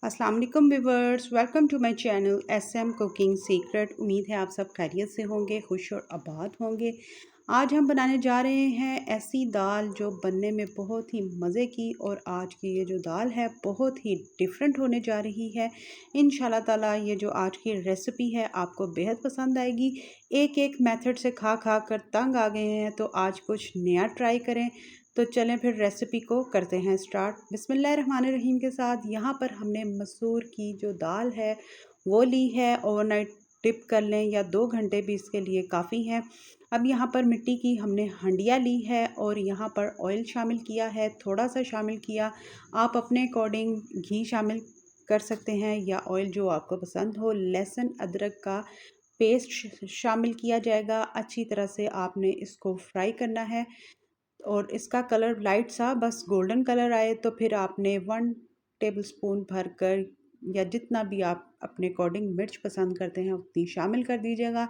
अस्सलाम वालेकुम viewers, welcome to my channel SM cooking secret. उम्मीद है आप सब खैरियत से होंगे, खुश और आबाद होंगे। आज हम बनाने जा रहे हैं ऐसी दाल जो बनने में बहुत ही मज़े की, और आज की ये जो दाल है बहुत ही डिफरेंट होने जा रही है। इंशाल्लाह ताला ये जो आज की रेसिपी है आपको बेहद पसंद आएगी। एक एक मेथड से खा खा कर तंग आ गए हैं, तो आज कुछ नया ट्राई करें। तो चलें फिर रेसिपी को करते हैं स्टार्ट बिस्मिल्लाहिर्रहमानिर्रहीम के साथ। यहाँ पर हमने मसूर की जो दाल है वो ली है, ओवरनाइट डिप कर लें या 2 घंटे भी इसके लिए काफ़ी हैं। अब यहाँ पर मिट्टी की हमने हंडिया ली है और यहाँ पर ऑयल शामिल किया है, थोड़ा सा शामिल किया। आप अपने अकॉर्डिंग घी शामिल कर सकते हैं या ऑयल जो आपको पसंद हो। लहसुन अदरक का पेस्ट शामिल किया जाएगा। अच्छी तरह से आपने इसको फ्राई करना है और इसका कलर लाइट सा बस गोल्डन कलर आए तो फिर आपने 1 टेबलस्पून भरकर या जितना भी आप अपने अकॉर्डिंग मिर्च पसंद करते हैं उतनी शामिल कर दीजिएगा।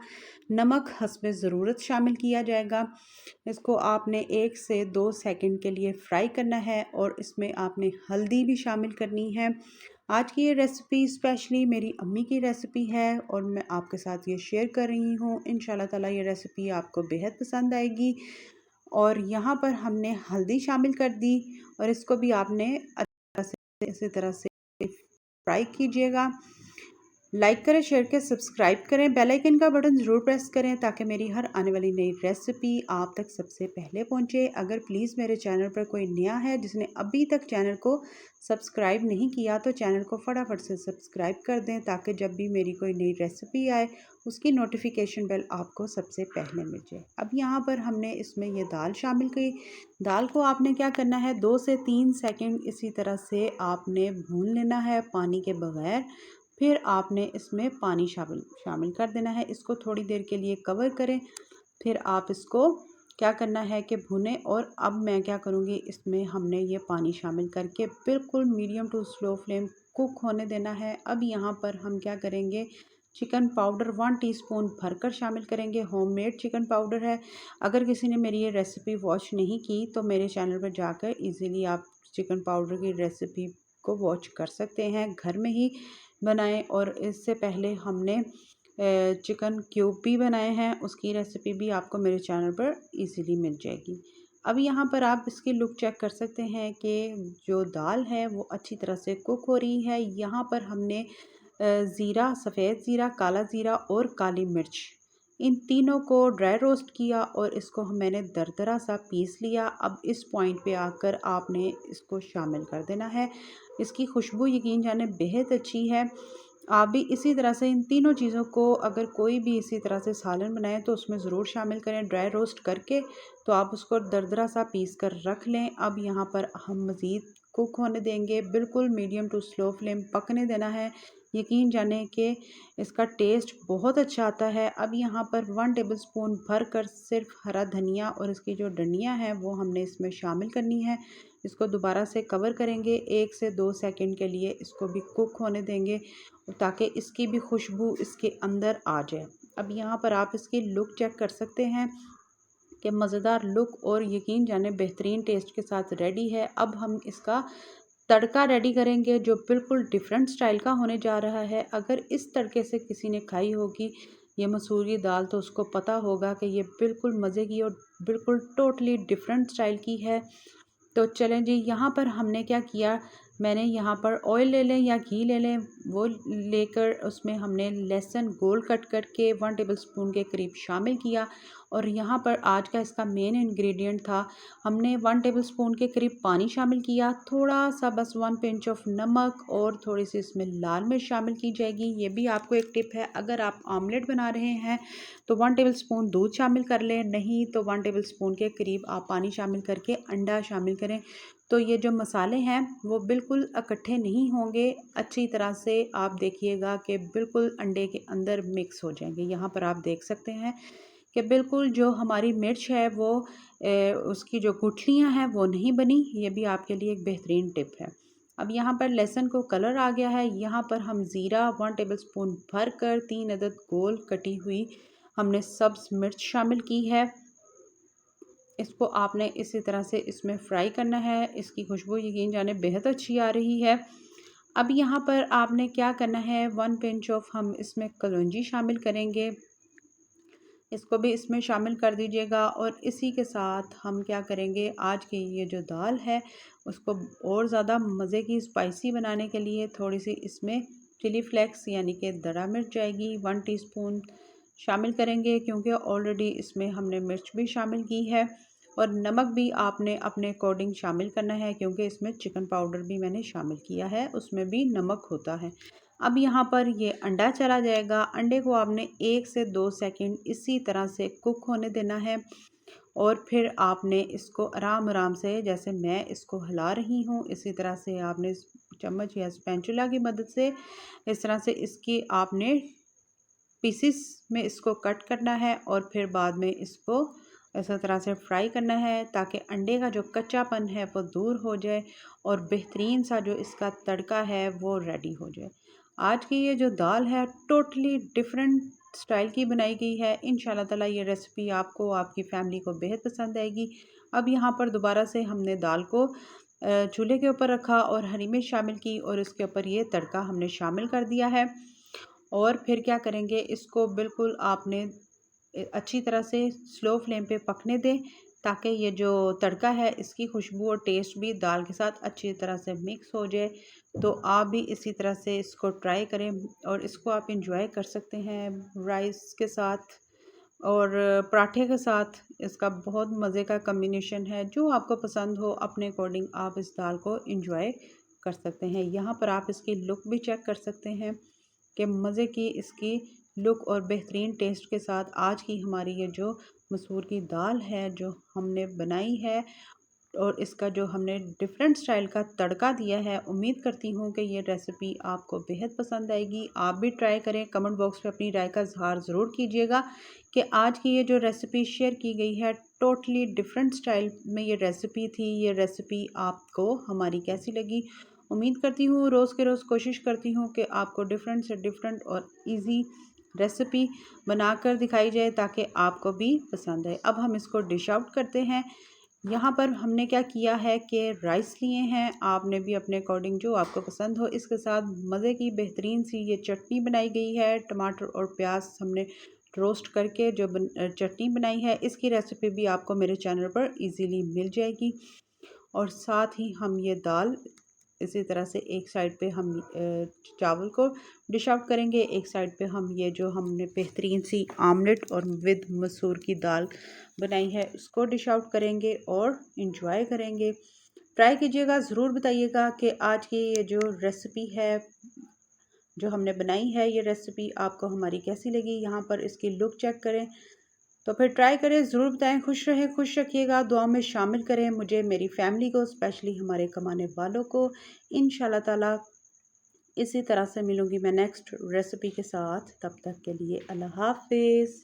नमक हस्बे ज़रूरत शामिल किया जाएगा। इसको आपने 1 से 2 सेकंड के लिए फ्राई करना है और इसमें आपने हल्दी भी शामिल करनी है। आज की ये रेसिपी स्पेशली मेरी अम्मी की रेसिपी है और मैं आपके साथ ये शेयर कर रही हूँ। इंशाल्लाह ताला ये रेसिपी आपको बेहद पसंद आएगी। और यहाँ पर हमने हल्दी शामिल कर दी और इसको भी आपने इसी तरह से फ्राई कीजिएगा। लाइक करें, शेयर करें, सब्सक्राइब करें, बेल आइकन का बटन ज़रूर प्रेस करें ताकि मेरी हर आने वाली नई रेसिपी आप तक सबसे पहले पहुंचे। अगर प्लीज़ मेरे चैनल पर कोई नया है जिसने अभी तक चैनल को सब्सक्राइब नहीं किया तो चैनल को फटाफट से सब्सक्राइब कर दें ताकि जब भी मेरी कोई नई रेसिपी आए उसकी नोटिफिकेशन बेल आपको सबसे पहले मिल जाए। अब यहाँ पर हमने इसमें ये दाल शामिल की। दाल को आपने क्या करना है, 2 से 3 सेकंड इसी तरह से आपने भून लेना है पानी के बगैर। फिर आपने इसमें पानी शामिल कर देना है। इसको थोड़ी देर के लिए कवर करें, फिर आप इसको क्या करना है कि भुने। और अब मैं क्या करूँगी, इसमें हमने ये पानी शामिल करके बिल्कुल medium to slow flame cook होने देना है। अब यहाँ पर हम क्या करेंगे, चिकन पाउडर 1 टीस्पून भरकर शामिल करेंगे। होममेड चिकन पाउडर है। अगर किसी ने मेरी ये रेसिपी वॉच नहीं की तो मेरे चैनल पर जाकर इजीली आप चिकन पाउडर की रेसिपी को वॉच कर सकते हैं, घर में ही बनाएं। और इससे पहले हमने चिकन क्यूब भी बनाए हैं, उसकी रेसिपी भी आपको मेरे चैनल पर इजीली मिल जाएगी। अब यहाँ पर आप इसकी लुक चेक कर सकते हैं कि जो दाल है वो अच्छी तरह से कुक हो रही है। यहाँ पर हमने ज़ीरा, सफ़ेद ज़ीरा, काला ज़ीरा और काली मिर्च, इन तीनों को ड्राई रोस्ट किया और इसको मैंने दरदरा सा पीस लिया। अब इस पॉइंट पे आकर आपने इसको शामिल कर देना है। इसकी खुशबू यकीन जाने बेहद अच्छी है। आप भी इसी तरह से इन तीनों चीज़ों को, अगर कोई भी इसी तरह से सालन बनाए तो उसमें ज़रूर शामिल करें ड्राई रोस्ट करके, तो आप उसको दरदरा सा पीस कर रख लें। अब यहाँ पर हम मज़ीद कुक होने देंगे, बिल्कुल मीडियम टू स्लो फ्लेम पकने देना है। यकीन जाने कि इसका टेस्ट बहुत अच्छा आता है। अब यहाँ पर 1 टेबलस्पून भर कर सिर्फ हरा धनिया और इसकी जो डंडियाँ हैं वो हमने इसमें शामिल करनी है। इसको दोबारा से कवर करेंगे, 1 से 2 सेकंड के लिए इसको भी कुक होने देंगे ताकि इसकी भी खुशबू इसके अंदर आ जाए। अब यहाँ पर आप इसकी लुक चेक कर सकते हैं कि मज़ेदार लुक और यकीन जाने बेहतरीन टेस्ट के साथ रेडी है। अब हम इसका तड़का रेडी करेंगे जो बिल्कुल डिफरेंट स्टाइल का होने जा रहा है। अगर इस तड़के से किसी ने खाई होगी ये मसूर की दाल तो उसको पता होगा कि ये बिल्कुल मज़े की और बिल्कुल टोटली डिफरेंट स्टाइल की है। तो चलें जी, यहाँ पर हमने क्या किया, मैंने यहाँ पर ऑयल ले लें या घी ले लें, वो लेकर उसमें हमने लहसुन गोल कट करके 1 टेबलस्पून के करीब शामिल किया। और यहाँ पर आज का इसका मेन इंग्रेडिएंट था, हमने 1 टेबलस्पून के करीब पानी शामिल किया, थोड़ा सा बस 1 पिंच ऑफ नमक और थोड़ी सी इसमें लाल मिर्च शामिल की जाएगी। ये भी आपको एक टिप है, अगर आप आमलेट बना रहे हैं तो 1 टेबलस्पून दूध शामिल कर लें, नहीं तो 1 टेबलस्पून के करीब आप पानी शामिल करके अंडा शामिल करें। तो ये जो मसाले हैं वो बिल्कुल इकट्ठे नहीं होंगे, अच्छी तरह से आप देखिएगा कि बिल्कुल अंडे के अंदर मिक्स हो जाएंगे। यहाँ पर आप देख सकते हैं कि बिल्कुल जो हमारी मिर्च है वो उसकी जो गुठलियाँ हैं वो नहीं बनी। ये भी आपके लिए एक बेहतरीन टिप है। अब यहाँ पर लहसुन को कलर आ गया है। यहाँ पर हम ज़ीरा 1 टेबलस्पून भर कर 3 अदद गोल कटी हुई हमने सब्ज़ मिर्च शामिल की है। इसको आपने इसी तरह से इसमें फ्राई करना है। इसकी खुशबू यकीन जाने बेहद अच्छी आ रही है। अब यहाँ पर आपने क्या करना है, 1 पिंच ऑफ हम इसमें कलौंजी शामिल करेंगे, इसको भी इसमें शामिल कर दीजिएगा। और इसी के साथ हम क्या करेंगे, आज की ये जो दाल है उसको और ज़्यादा मज़े की स्पाइसी बनाने के लिए थोड़ी सी इसमें चिली फ्लेक्स यानी कि दरा मिर्च जाएगी 1 टीस्पून शामिल करेंगे, क्योंकि ऑलरेडी इसमें हमने मिर्च भी शामिल की है। और नमक भी आपने अपने अकॉर्डिंग शामिल करना है, क्योंकि इसमें चिकन पाउडर भी मैंने शामिल किया है, उसमें भी नमक होता है। अब यहाँ पर ये अंडा चला जाएगा, अंडे को आपने 1 से 2 सेकंड इसी तरह से कुक होने देना है। और फिर आपने इसको आराम आराम से, जैसे मैं इसको हिला रही हूँ इसी तरह से आपने चम्मच या स्पैचुला की मदद से इस तरह से इसकी आपने पीसेस में इसको कट करना है। और फिर बाद में इसको इस तरह से फ्राई करना है, ताकि अंडे का जो कच्चापन है वो दूर हो जाए और बेहतरीन सा जो इसका तड़का है वो रेडी हो जाए। आज की ये जो दाल है टोटली डिफरेंट स्टाइल की बनाई गई है। इंशाल्लाह ताला ये रेसिपी आपको, आपकी फैमिली को बेहद पसंद आएगी। अब यहाँ पर दोबारा से हमने दाल को चूल्हे के ऊपर रखा और हरी मिर्च शामिल की और इसके ऊपर ये तड़का हमने शामिल कर दिया है। और फिर क्या करेंगे, इसको बिल्कुल आपने अच्छी तरह से स्लो फ्लेम पे पकने दें, ताकि ये जो तड़का है इसकी खुशबू और टेस्ट भी दाल के साथ अच्छी तरह से मिक्स हो जाए। तो आप भी इसी तरह से इसको ट्राई करें और इसको आप इंजॉय कर सकते हैं राइस के साथ और पराठे के साथ। इसका बहुत मज़े का कम्बिनेशन है, जो आपको पसंद हो अपने अकॉर्डिंग आप इस दाल को इंजॉय कर सकते हैं। यहाँ पर आप इसकी लुक भी चेक कर सकते हैं कि मज़े की इसकी लुक और बेहतरीन टेस्ट के साथ आज की हमारी ये जो मसूर की दाल है जो हमने बनाई है, और इसका जो हमने डिफरेंट स्टाइल का तड़का दिया है, उम्मीद करती हूँ कि ये रेसिपी आपको बेहद पसंद आएगी। आप भी ट्राई करें, कमेंट बॉक्स में अपनी राय का इजहार ज़रूर कीजिएगा कि आज की ये जो रेसिपी शेयर की गई है टोटली डिफरेंट स्टाइल में ये रेसिपी थी, ये रेसिपी आपको हमारी कैसी लगी। उम्मीद करती हूँ, रोज़ के रोज़ कोशिश करती हूँ कि आपको डिफरेंट से डिफरेंट और इजी रेसिपी बनाकर दिखाई जाए ताकि आपको भी पसंद आए। अब हम इसको डिश आउट करते हैं। यहाँ पर हमने क्या किया है कि राइस लिए हैं, आपने भी अपने अकॉर्डिंग जो आपको पसंद हो। इसके साथ मज़े की बेहतरीन सी ये चटनी बनाई गई है, टमाटर और प्याज हमने रोस्ट करके जो चटनी बनाई है, इसकी रेसिपी भी आपको मेरे चैनल पर इजीली मिल जाएगी। और साथ ही हम ये दाल इसी तरह से एक साइड पे हम चावल को डिश आउट करेंगे, एक साइड पे हम ये जो हमने बेहतरीन सी आमलेट और विद मसूर की दाल बनाई है उसको डिश आउट करेंगे और इन्जॉय करेंगे। ट्राई कीजिएगा, ज़रूर बताइएगा कि आज की ये जो रेसिपी है जो हमने बनाई है, ये रेसिपी आपको हमारी कैसी लगी। यहाँ पर इसकी लुक चेक करें, तो फिर ट्राई करें, ज़रूर बताएं। खुश रहें, खुश रखिएगा, दुआ में शामिल करें मुझे, मेरी फैमिली को, स्पेशली हमारे कमाने वालों को। इंशाल्लाह ताला इसी तरह से मिलूँगी मैं नेक्स्ट रेसिपी के साथ। तब तक के लिए अल्लाह हाफिज़।